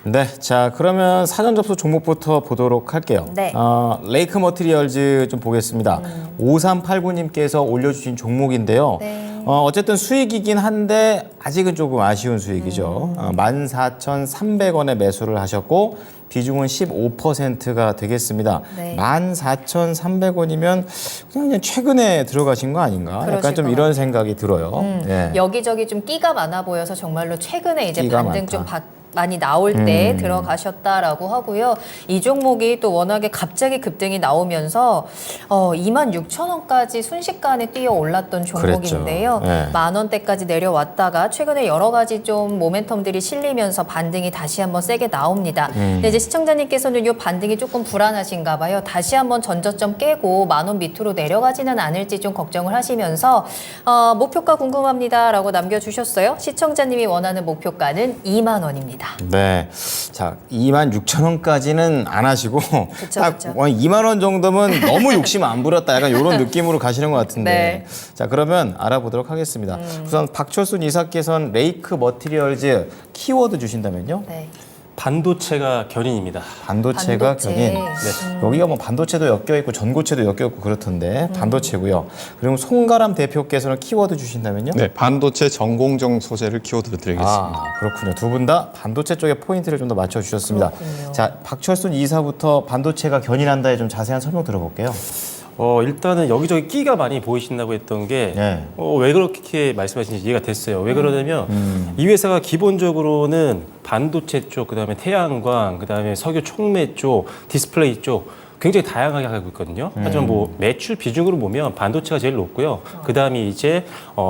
네, 자 그러면 사전 접수 종목부터 보도록 할게요. 네. 레이크 머티리얼즈 좀 보겠습니다. 5389님께서 올려주신 종목인데요. 네. 어쨌든 수익이긴 한데 아직은 조금 아쉬운 수익이죠. 14,300원에 매수를 하셨고 비중은 15%가 되겠습니다. 네. 14,300원이면 그냥 최근에 들어가신 거 아닌가? 그러실 약간 좀 것 이런 생각이 들어요. 네. 여기저기 좀 끼가 많아 보여서 정말로 최근에 이제 끼가 반등 많다. 좀 많이 나올 때 들어가셨다라고 하고요. 이 종목이 또 워낙에 갑자기 급등이 나오면서 26,000원까지 순식간에 뛰어 올랐던 종목인데요. 그랬죠. 네. 10,000원대까지 내려왔다가 최근에 여러 가지 좀 모멘텀들이 실리면서 반등이 다시 한번 세게 나옵니다. 근데 이제 시청자님께서는 이 반등이 조금 불안하신가 봐요. 다시 한번 전저점 깨고 10,000원 밑으로 내려가지는 않을지 좀 걱정을 하시면서 목표가 궁금합니다라고 남겨주셨어요. 시청자님이 원하는 목표가는 20,000원입니다. 네. 자, 26,000원까지는 안 하시고 그쵸, 딱 그쵸. 2만 원 정도면 너무 욕심 안 부렸다. 약간 이런 느낌으로 가시는 것 같은데. 네. 자, 그러면 알아보도록 하겠습니다. 우선 박철순 이사께서는 레이크 머티리얼즈 키워드 주신다면요? 네. 반도체가 견인입니다. 반도체가 반도체. 견인. 네. 여기가 뭐 반도체도 엮여있고 전고체도 엮여있고 그렇던데 반도체고요. 그리고 송가람 대표께서는 키워드 주신다면요? 네, 반도체 전공정 소재를 키워드로 드리겠습니다. 아, 그렇군요. 두 분 다 반도체 쪽에 포인트를 좀 더 맞춰주셨습니다. 그렇군요. 자, 박철순 이사부터 반도체가 견인한다에 좀 자세한 설명 들어볼게요. 일단은 여기저기 끼가 많이 보이신다고 했던 게 네. 왜 그렇게 말씀하시는지 이해가 됐어요. 왜 그러냐면 이 회사가 기본적으로는 반도체 쪽, 그다음에 태양광, 그다음에 석유 촉매 쪽, 디스플레이 쪽 굉장히 다양하게 하고 있거든요. 하지만 뭐 매출 비중으로 보면 반도체가 제일 높고요. 그다음이 이제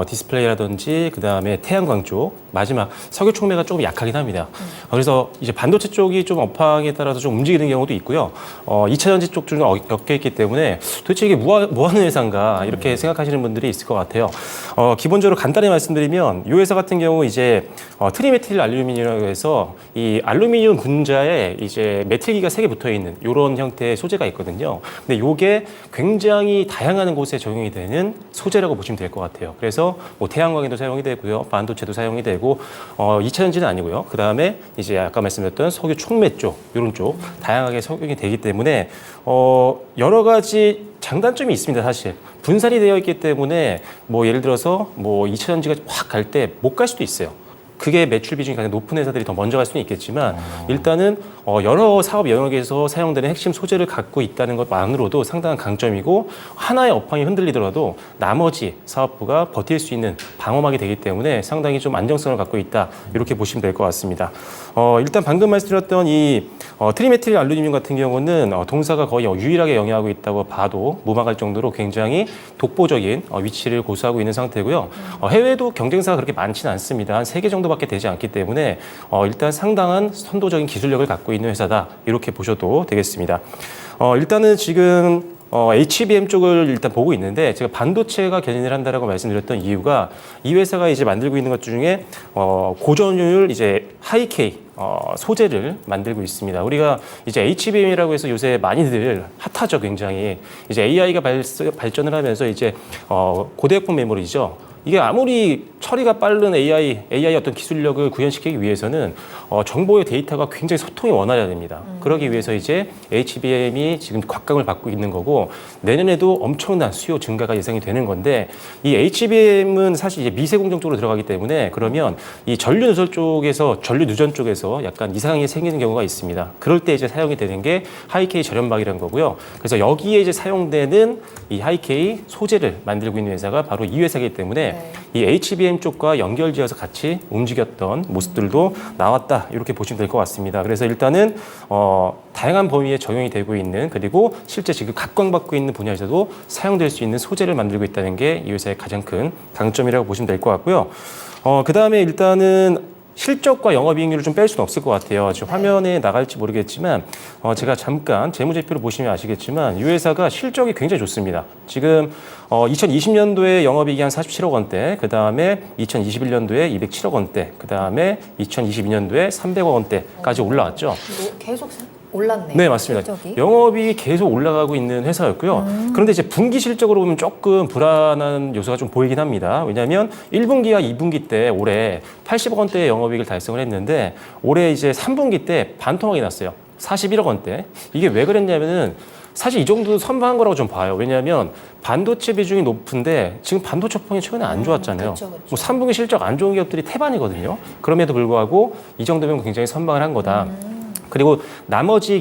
디스플레이라든지 그다음에 태양광 쪽, 마지막 석유 촉매가 조금 약하긴 합니다. 그래서 이제 반도체 쪽이 좀 업황에 따라서 좀 움직이는 경우도 있고요. 2차 전지 쪽 중에 엮여 있기 때문에 도대체 이게 뭐 하는 회사인가 이렇게 생각하시는 분들이 있을 것 같아요. 기본적으로 간단히 말씀드리면 이 회사 같은 경우 이제 트리메틸 알루미늄이라고 해서 이 알루미늄 분자에 이제 메틸기가 3개 붙어 있는 이런 형태의 소재가 있거든요. 근데 이게 굉장히 다양한 곳에 적용이 되는 소재라고 보시면 될 것 같아요. 그래서 뭐 태양광에도 사용이 되고요, 반도체도 사용이 되고 2차 전지는 아니고요. 그 다음에 이제 아까 말씀드렸던 석유 촉매 쪽 이런 쪽 다양하게 적용이 되기 때문에 여러 가지 장단점이 있습니다. 사실 분산이 되어 있기 때문에 뭐 예를 들어서 뭐 2차 전지가 확 갈 때 못 갈 수도 있어요. 그게 매출 비중이 가장 높은 회사들이 더 먼저 갈 수는 있겠지만 일단은 여러 사업 영역에서 사용되는 핵심 소재를 갖고 있다는 것만으로도 상당한 강점이고 하나의 업황이 흔들리더라도 나머지 사업부가 버틸 수 있는 방어막이 되기 때문에 상당히 좀 안정성을 갖고 있다 이렇게 보시면 될 것 같습니다. 일단 방금 말씀드렸던 이 트리메틸 알루미늄 같은 경우는 동사가 거의 유일하게 영위하고 있다고 봐도 무방할 정도로 굉장히 독보적인 위치를 고수하고 있는 상태고요. 해외도 경쟁사가 그렇게 많지는 않습니다. 한 3개 정도밖에 되지 않기 때문에 일단 상당한 선도적인 기술력을 갖고 있는 회사다 이렇게 보셔도 되겠습니다. 일단은 지금 HBM 쪽을 일단 보고 있는데 제가 반도체가 견인을 한다라고 말씀드렸던 이유가 이 회사가 이제 만들고 있는 것 중에 고전율 이제 하이K 소재를 만들고 있습니다. 우리가 이제 HBM이라고 해서 요새 많이들 핫하죠, 굉장히. 이제 AI가 발전을 하면서 이제 고대역폭 메모리죠. 이게 아무리 처리가 빠른 AI 어떤 기술력을 구현시키기 위해서는 정보의 데이터가 굉장히 소통이 원활해야 됩니다. 그러기 위해서 이제 HBM이 지금 곽강을 받고 있는 거고 내년에도 엄청난 수요 증가가 예상이 되는 건데 이 HBM은 사실 이제 미세 공정 쪽으로 들어가기 때문에 그러면 이 전류 누설 쪽에서 전류 누전 쪽에서 약간 이상이 생기는 경우가 있습니다. 그럴 때 이제 사용이 되는 게 하이K 절연박이라는 거고요. 그래서 여기에 이제 사용되는 이 하이K 소재를 만들고 있는 회사가 바로 이 회사이기 때문에 이 HBM 쪽과 연결지어서 같이 움직였던 모습들도 나왔다 이렇게 보시면 될 것 같습니다. 그래서 일단은 다양한 범위에 적용이 되고 있는 그리고 실제 지금 각광받고 있는 분야에서도 사용될 수 있는 소재를 만들고 있다는 게 이 회사의 가장 큰 강점이라고 보시면 될 것 같고요. 그 다음에 일단은 실적과 영업이익률을 좀 뺄 수는 없을 것 같아요. 지금 화면에 나갈지 모르겠지만 제가 잠깐 재무제표를 보시면 아시겠지만 이 회사가 실적이 굉장히 좋습니다. 지금 2020년도에 영업이익이 한 47억 원대, 그 다음에 2021년도에 207억 원대, 그 다음에 2022년도에 300억 원대까지 올라왔죠. 계속 올랐네요. 네, 맞습니다. 실적이. 영업이익이 계속 올라가고 있는 회사였고요. 그런데 이제 분기 실적으로 보면 조금 불안한 요소가 좀 보이긴 합니다. 왜냐하면 1분기와 2분기 때 올해 80억 원대의 영업이익을 달성을 했는데 올해 이제 3분기 때 반토막이 났어요. 41억 원대. 이게 왜 그랬냐면은 사실 이 정도 선방한 거라고 좀 봐요. 왜냐하면 반도체 비중이 높은데 지금 반도체 폭이 최근에 안 좋았잖아요. 그쵸. 뭐 3분기 실적 안 좋은 기업들이 태반이거든요. 그럼에도 불구하고 이 정도면 굉장히 선방을 한 거다. 그리고 나머지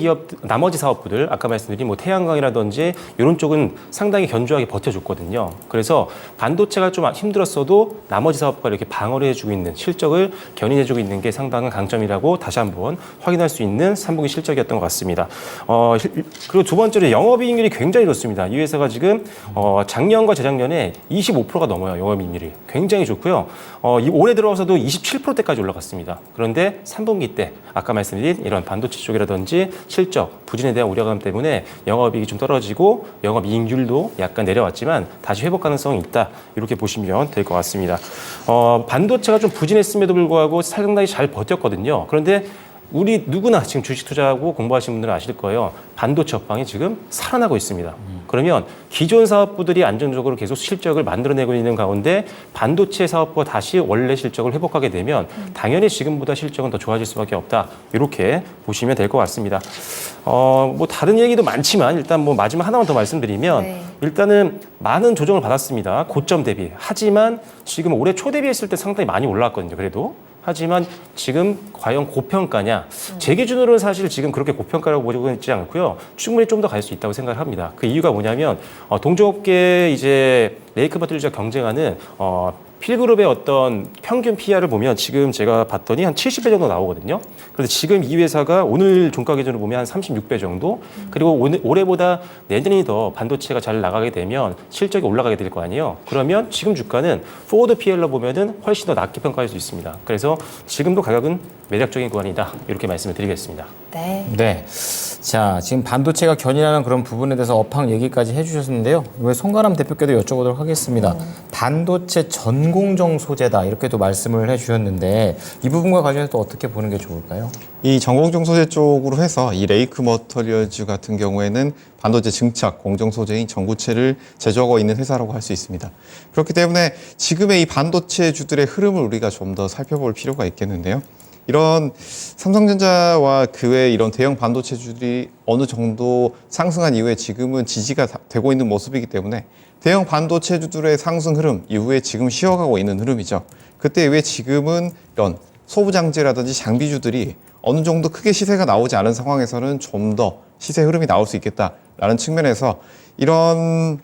사업부들, 아까 말씀드린 뭐 태양광이라든지 이런 쪽은 상당히 견조하게 버텨줬거든요. 그래서 반도체가 좀 힘들었어도 나머지 사업과 이렇게 방어를 해주고 있는 실적을 견인해주고 있는 게 상당한 강점이라고 다시 한번 확인할 수 있는 3분기 실적이었던 것 같습니다. 그리고 두 번째로 영업이익률이 굉장히 좋습니다. 이 회사가 지금 작년과 재작년에 25%가 넘어요. 영업이익률이 굉장히 좋고요. 올해 들어와서도 27%대까지 올라갔습니다. 그런데 3분기 때 아까 말씀드린 이런 반도체 쪽이라든지 실적, 부진에 대한 우려감 때문에 영업이익이 좀 떨어지고 영업이익률도 약간 내려왔지만 다시 회복 가능성이 있다. 이렇게 보시면 될 것 같습니다. 반도체가 좀 부진했음에도 불구하고 상당히 잘 버텼거든요. 그런데 우리 누구나 지금 주식 투자하고 공부하시는 분들은 아실 거예요. 반도체 업황이 지금 살아나고 있습니다. 그러면 기존 사업부들이 안정적으로 계속 실적을 만들어내고 있는 가운데 반도체 사업부가 다시 원래 실적을 회복하게 되면 당연히 지금보다 실적은 더 좋아질 수밖에 없다. 이렇게 보시면 될 것 같습니다. 뭐 다른 얘기도 많지만 일단 뭐 마지막 하나만 더 말씀드리면 네. 일단은 많은 조정을 받았습니다. 고점 대비. 하지만 지금 올해 초 대비했을 때 상당히 많이 올라왔거든요. 그래도. 하지만 지금 과연 고평가냐? 제 기준으로는 사실 지금 그렇게 고평가라고 보고 있지 않고요. 충분히 좀 더 갈 수 있다고 생각을 합니다. 그 이유가 뭐냐면 동종업계 이제 레이크 버틀리가 경쟁하는 필그룹의 어떤 평균 PR을 보면 지금 제가 봤더니 한 70배 정도 나오거든요. 그런데 지금 이 회사가 오늘 종가 기준으로 보면 한 36배 정도. 그리고 올해보다 내년이 더 반도체가 잘 나가게 되면 실적이 올라가게 될 거 아니에요. 그러면 지금 주가는 포워드 PR로 보면은 훨씬 더 낮게 평가할 수 있습니다. 그래서 지금도 가격은 매력적인 구간이다. 이렇게 말씀을 드리겠습니다. 네. 네. 자, 지금 반도체가 견인하는 그런 부분에 대해서 업황 얘기까지 해주셨는데요. 이번에 송가람 대표께도 여쭤보도록 하겠습니다. 반도체 전공정 소재다 이렇게도 말씀을 해주셨는데 이 부분과 관련해서 또 어떻게 보는 게 좋을까요? 이 전공정 소재 쪽으로 해서 이 레이크 머터리얼즈 같은 경우에는 반도체 증착 공정 소재인 전구체를 제조하고 있는 회사라고 할 수 있습니다. 그렇기 때문에 지금의 이 반도체주들의 흐름을 우리가 좀 더 살펴볼 필요가 있겠는데요. 이런 삼성전자와 그 외 이런 대형 반도체주들이 어느 정도 상승한 이후에 지금은 지지가 되고 있는 모습이기 때문에 대형 반도체주들의 상승 흐름 이후에 지금 쉬어가고 있는 흐름이죠. 그때 왜 지금은 이런 소부장제라든지 장비주들이 어느 정도 크게 시세가 나오지 않은 상황에서는 좀 더 시세 흐름이 나올 수 있겠다라는 측면에서 이런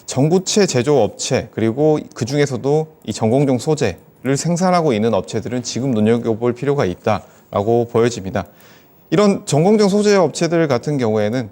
전구체 제조 업체 그리고 그 중에서도 이 전공정 소재를 생산하고 있는 업체들은 지금 눈여겨볼 필요가 있다라고 보여집니다. 이런 전공정 소재 업체들 같은 경우에는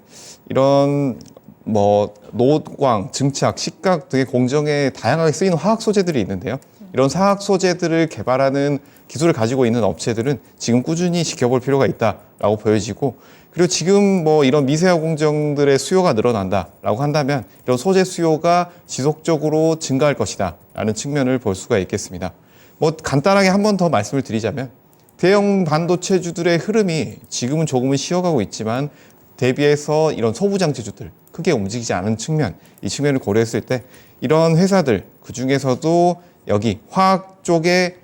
이런 뭐 노광, 증착, 식각 등의 공정에 다양하게 쓰이는 화학 소재들이 있는데요. 이런 화학 소재들을 개발하는 기술을 가지고 있는 업체들은 지금 꾸준히 지켜볼 필요가 있다라고 보여지고, 그리고 지금 뭐 이런 미세화 공정들의 수요가 늘어난다라고 한다면 이런 소재 수요가 지속적으로 증가할 것이다라는 측면을 볼 수가 있겠습니다. 뭐 간단하게 한 번 더 말씀을 드리자면 대형 반도체주들의 흐름이 지금은 조금은 쉬어가고 있지만 대비해서 이런 소부장체주들 크게 움직이지 않은 측면, 이 측면을 고려했을 때 이런 회사들, 그중에서도 여기 화학 쪽에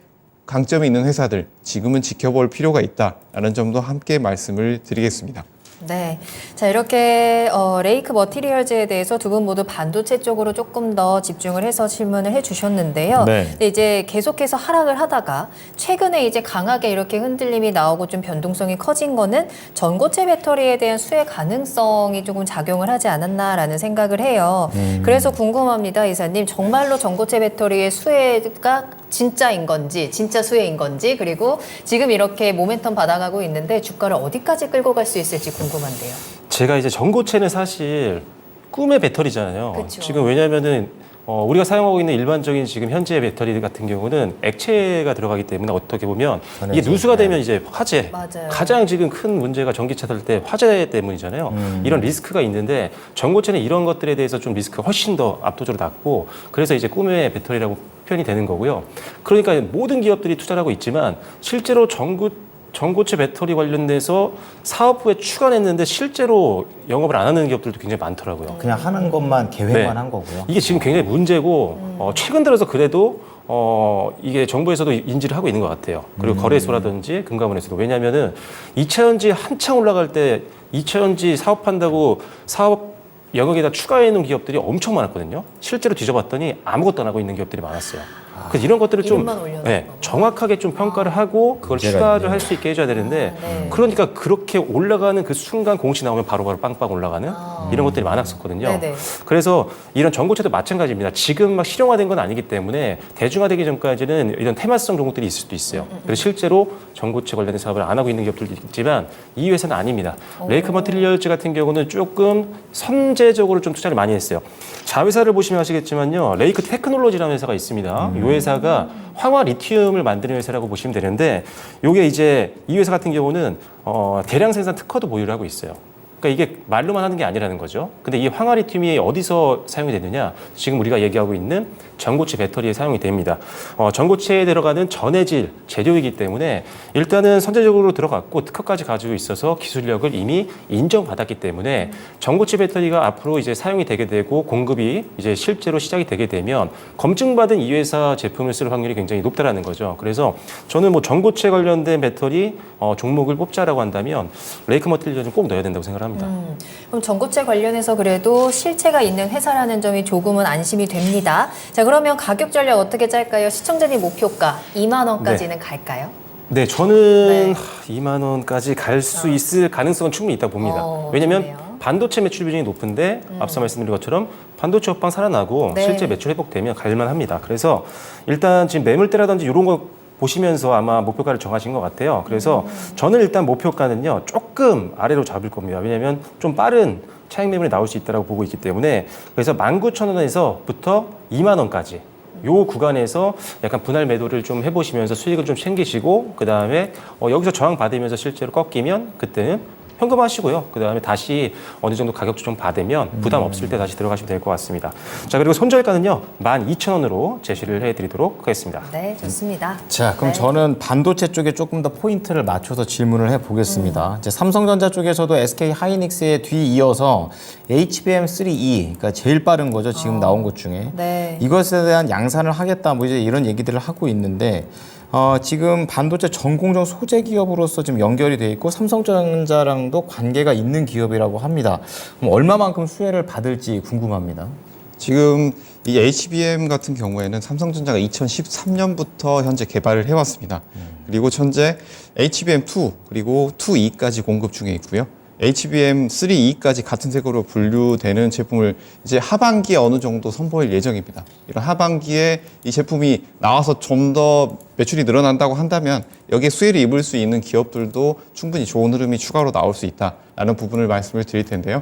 강점이 있는 회사들 지금은 지켜볼 필요가 있다라는 점도 함께 말씀을 드리겠습니다. 네. 자, 이렇게 레이크 머티리얼즈에 대해서 두 분 모두 반도체 쪽으로 조금 더 집중을 해서 질문을 해 주셨는데요. 네. 근데 이제 계속해서 하락을 하다가 최근에 이제 강하게 이렇게 흔들림이 나오고 좀 변동성이 커진 거는 전고체 배터리에 대한 수혜 가능성이 조금 작용을 하지 않았나라는 생각을 해요. 그래서 궁금합니다, 이사님. 정말로 전고체 배터리의 수혜가 진짜인 건지, 진짜 수혜인 건지, 그리고 지금 이렇게 모멘텀 받아가고 있는데 주가를 어디까지 끌고 갈 수 있을지 궁금한데요. 제가 이제 전고체는 사실 꿈의 배터리잖아요. 그쵸. 지금 왜냐면은 우리가 사용하고 있는 일반적인 지금 현재 배터리 같은 경우는 액체가 들어가기 때문에 어떻게 보면 이게 전해져. 누수가 되면 이제 화재. 맞아요. 가장 가장 지금 큰 문제가 전기차 탈 때 화재 때문이잖아요. 이런 리스크가 있는데 전고체는 이런 것들에 대해서 좀 리스크가 훨씬 더 압도적으로 낮고, 그래서 이제 꿈의 배터리라고 표현이 되는 거고요. 그러니까 모든 기업들이 투자를 하고 있지만 실제로 전고체 배터리 관련돼서 사업부에 추가냈는데 실제로 영업을 안 하는 기업들도 굉장히 많더라고요. 그냥 하는 것만 계획만 네. 한 거고요. 이게 지금 굉장히 문제고 최근 들어서 그래도 이게 정부에서도 인지를 하고 있는 것 같아요. 그리고 거래소라든지 금감원에서도. 왜냐하면은 2차전지 한창 올라갈 때 2차전지 사업한다고 사업 영역에다 추가해 놓은 기업들이 엄청 많았거든요. 실제로 뒤져봤더니 아무것도 안 하고 있는 기업들이 많았어요. 그래서 이런 것들을 좀 이름만 올려놓은 네, 거구나. 정확하게 좀 평가를 하고 그걸 문제가 추가를 있네요. 할 수 있게 해줘야 되는데 네. 그러니까 그렇게 올라가는 그 순간 공시 나오면 바로바로 빵빵 올라가는 이런 것들이 많았었거든요. 네네. 그래서 이런 전고체도 마찬가지입니다. 지금 막 실용화된 건 아니기 때문에 대중화되기 전까지는 이런 테마성 종목들이 있을 수도 있어요. 그래서 실제로 전고체 관련된 사업을 안 하고 있는 기업들도 있지만 이 회사는 아닙니다. 레이크 머티리얼즈 같은 경우는 조금 선제적으로 좀 투자를 많이 했어요. 자회사를 보시면 아시겠지만요. 레이크 테크놀로지라는 회사가 있습니다. 이 회사가 황화 리튬을 만드는 회사라고 보시면 되는데 이게 이제 이 회사 같은 경우는 대량 생산 특허도 보유를 하고 있어요. 그러니까 이게 말로만 하는 게 아니라는 거죠. 근데 이 황화 리튬이 어디서 사용이 되느냐? 지금 우리가 얘기하고 있는 전고체 배터리에 사용이 됩니다. 전고체에 들어가는 전해질 재료이기 때문에 일단은 선제적으로 들어갔고 특허까지 가지고 있어서 기술력을 이미 인정받았기 때문에 전고체 배터리가 앞으로 이제 사용이 되게 되고 공급이 이제 실제로 시작이 되게 되면 검증받은 이 회사 제품을 쓸 확률이 굉장히 높다라는 거죠. 그래서 저는 뭐 전고체 관련된 배터리 종목을 뽑자라고 한다면 레이크 머티리얼은 꼭 넣어야 된다고 생각을 합니다. 그럼 전고체 관련해서 그래도 실체가 있는 회사라는 점이 조금은 안심이 됩니다. 자, 그러면 가격 전략 어떻게 짤까요? 시청자님 목표가 2만 원까지는 갈까요? 네, 저는 네. 2만 원까지 갈 수 있을 가능성은 충분히 있다고 봅니다. 왜냐하면 좋네요. 반도체 매출 비중이 높은데 앞서 말씀드린 것처럼 반도체 업황 살아나고 네. 실제 매출 회복되면 갈만합니다. 그래서 일단 지금 매물대라든지 이런 거 보시면서 아마 목표가를 정하신 것 같아요. 그래서 저는 일단 목표가는요 조금 아래로 잡을 겁니다. 왜냐하면 좀 빠른 차익 매물이 나올 수 있다고 보고 있기 때문에 그래서 19,000원에서부터 2만 원까지 요 구간에서 약간 분할 매도를 좀 해보시면서 수익을 좀 챙기시고 그 다음에 여기서 저항 받으면서 실제로 꺾이면 그때는 현금하시고요. 그 다음에 다시 어느 정도 가격 조정 받으면 부담 없을 때 다시 들어가시면 될 것 같습니다. 자, 그리고 손절가는요 12,000원으로 제시를 해드리도록 하겠습니다. 네, 좋습니다. 자, 그럼 네. 저는 반도체 쪽에 조금 더 포인트를 맞춰서 질문을 해보겠습니다. 이제 삼성전자 쪽에서도 SK 하이닉스에 뒤이어서 HBM3E, 그러니까 제일 빠른 거죠. 지금 나온 것 중에. 네. 이것에 대한 양산을 하겠다, 뭐 이제 이런 얘기들을 하고 있는데, 지금 반도체 전공정 소재 기업으로서 지금 연결이 돼 있고 삼성전자랑도 관계가 있는 기업이라고 합니다. 그럼 얼마만큼 수혜를 받을지 궁금합니다. 지금 이 HBM 같은 경우에는 삼성전자가 2013년부터 현재 개발을 해왔습니다. 그리고 현재 HBM2 그리고 2E까지 공급 중에 있고요. HBM3E까지 같은 색으로 분류되는 제품을 이제 하반기에 어느 정도 선보일 예정입니다. 이런 하반기에 이 제품이 나와서 좀 더 매출이 늘어난다고 한다면 여기에 수혜를 입을 수 있는 기업들도 충분히 좋은 흐름이 추가로 나올 수 있다라는 부분을 말씀을 드릴 텐데요.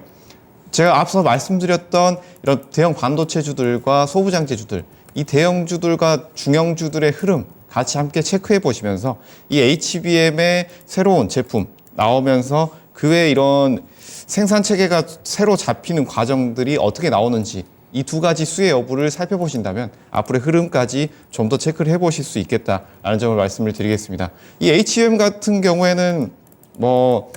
제가 앞서 말씀드렸던 이런 대형 반도체주들과 소부장제주들, 이 대형주들과 중형주들의 흐름 같이 함께 체크해 보시면서 이 HBM의 새로운 제품 나오면서 그 외에 이런 생산 체계가 새로 잡히는 과정들이 어떻게 나오는지 이 두 가지 수혜 여부를 살펴보신다면 앞으로의 흐름까지 좀 더 체크를 해보실 수 있겠다라는 점을 말씀을 드리겠습니다. 이 HBM 같은 경우에는 뭐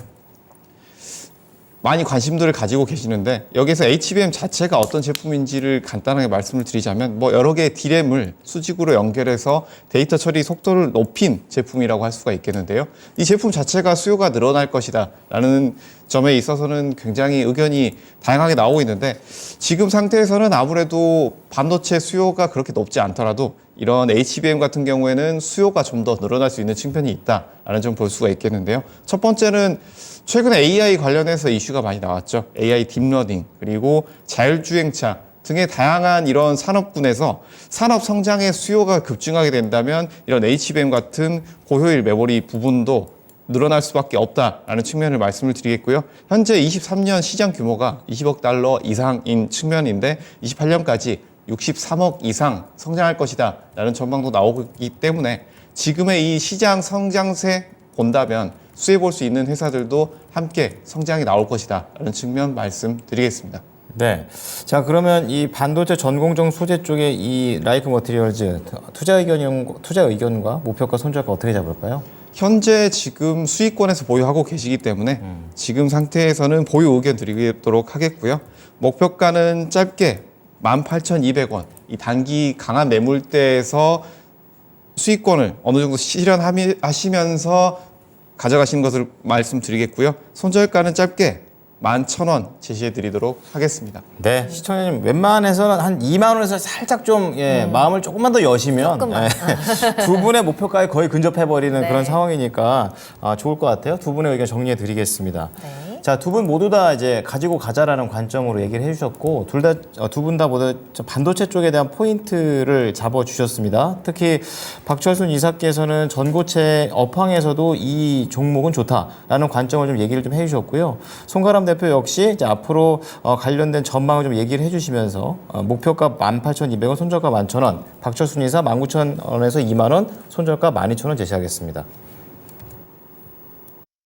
많이 관심들을 가지고 계시는데 여기서 HBM 자체가 어떤 제품인지를 간단하게 말씀을 드리자면 뭐 여러 개의 D램을 수직으로 연결해서 데이터 처리 속도를 높인 제품이라고 할 수가 있겠는데요. 이 제품 자체가 수요가 늘어날 것이다 라는 점에 있어서는 굉장히 의견이 다양하게 나오고 있는데 지금 상태에서는 아무래도 반도체 수요가 그렇게 높지 않더라도 이런 HBM 같은 경우에는 수요가 좀 더 늘어날 수 있는 측면이 있다라는 점 볼 수가 있겠는데요. 첫 번째는 최근에 AI 관련해서 이슈가 많이 나왔죠. AI 딥러닝 그리고 자율주행차 등의 다양한 이런 산업군에서 산업 성장의 수요가 급증하게 된다면 이런 HBM 같은 고효율 메모리 부분도 늘어날 수밖에 없다라는 측면을 말씀을 드리겠고요. 현재 23년 시장 규모가 20억 달러 이상인 측면인데 28년까지 63억 이상 성장할 것이다 라는 전망도 나오기 때문에 지금의 이 시장 성장세 본다면 수혜 볼 수 있는 회사들도 함께 성장이 나올 것이다 라는 측면 말씀드리겠습니다. 네. 자, 그러면 이 반도체 전공정 소재 쪽에 이 라이크 머티리얼즈 투자 의견과 목표가 손절가 어떻게 잡을까요? 현재 지금 수익권에서 보유하고 계시기 때문에 지금 상태에서는 보유 의견 드리도록 하겠고요. 목표가는 짧게 18,200원. 이 단기 강한 매물대에서 수익권을 어느 정도 실현하시면서 가져가시는 것을 말씀드리겠고요. 손절가는 짧게 11,000원 제시해 드리도록 하겠습니다. 네, 시청자님 웬만해서는 한 2만 원에서 살짝 좀 마음을 조금만 더 여시면 조금만. 두 분의 목표가에 거의 근접해 버리는 네. 그런 상황이니까 좋을 것 같아요. 두 분의 의견 정리해 드리겠습니다. 네. 자, 두 분 모두 다 이제 가지고 가자라는 관점으로 얘기를 해주셨고 두 분 다 모두 반도체 쪽에 대한 포인트를 잡아주셨습니다. 특히 박철순 이사께서는 전고체 업황에서도 이 종목은 좋다라는 관점을 좀 얘기를 좀 해주셨고요. 송가람 대표 역시 이제 앞으로 관련된 전망을 좀 얘기를 해주시면서 목표가 18,200원, 손절가 11,000원, 박철순 이사 19,000원에서 2만 원, 손절가 12,000원 제시하겠습니다.